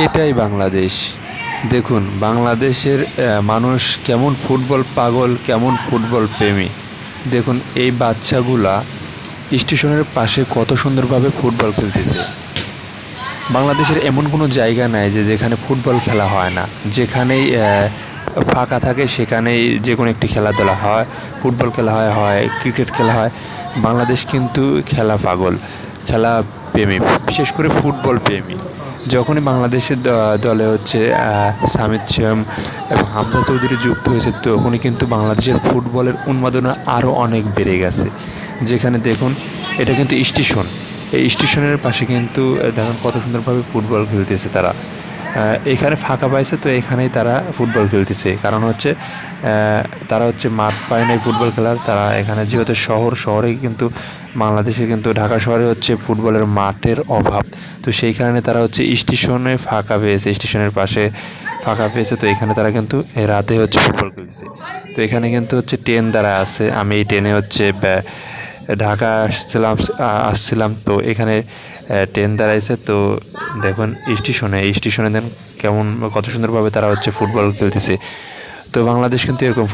এটাই বাংলাদেশ। দেখুন বাংলাদেশের মানুষ কেমন ফুটবল পাগল, কেমন ফুটবল প্রেমী। দেখুন এই বাচ্চাগুলা স্টেশনের পাশে কত সুন্দরভাবে ফুটবল খেলতেছে। বাংলাদেশের এমন কোনো জায়গা নাই যে যেখানে ফুটবল খেলা হয় না। যেখানেই ফাঁকা থাকে সেখানেই যে কোনো একটি খেলাধুলা হয়, ফুটবল খেলা হয় ক্রিকেট খেলা হয়। বাংলাদেশ কিন্তু খেলা পাগল, খেলা প্রেমী, বিশেষ করে ফুটবল প্রেমী। যখনই বাংলাদেশের দলে হচ্ছে সামিদ সোম এবং হামজা চৌধুরী যুক্ত হয়েছে, তখনই কিন্তু বাংলাদেশের ফুটবলের উন্মাদনা আরও অনেক বেড়ে গেছে। যেখানে দেখুন এটা কিন্তু স্টেশন, এই স্টেশনের পাশে কিন্তু দেখুন কত সুন্দরভাবে ফুটবল খেলতেছে তারা। এখানে ফাঁকা পাইছে তো এখানেই তারা ফুটবল খেলতেছে। কারণ হচ্ছে তারা হচ্ছে মাঠ পায় নাই ফুটবল খেলার। তারা এখানে যেহেতু শহরে কিন্তু বাংলাদেশে কিন্তু ঢাকা শহরে হচ্ছে ফুটবলের মাঠের অভাব। তো সেই কারণে তারা হচ্ছে স্টেশনে ফাঁকা পেয়েছে, স্টেশনের পাশে ফাঁকা পেয়েছে। তো এখানে তারা কিন্তু রাতে হচ্ছে ফুটবল খেলছে। তো এখানে কিন্তু হচ্ছে ট্রেন দ্বারা আছে। আমি এই ট্রেনে হচ্ছে ঢাকা আসছিলাম। তো এখানে ট্রেন দাঁড়াইছে। তো দেখুন স্টেশনে দেন কেমন কত সুন্দরভাবে তারা হচ্ছে ফুটবল খেলতেছে। তো বাংলাদেশ কিন্তু এরকম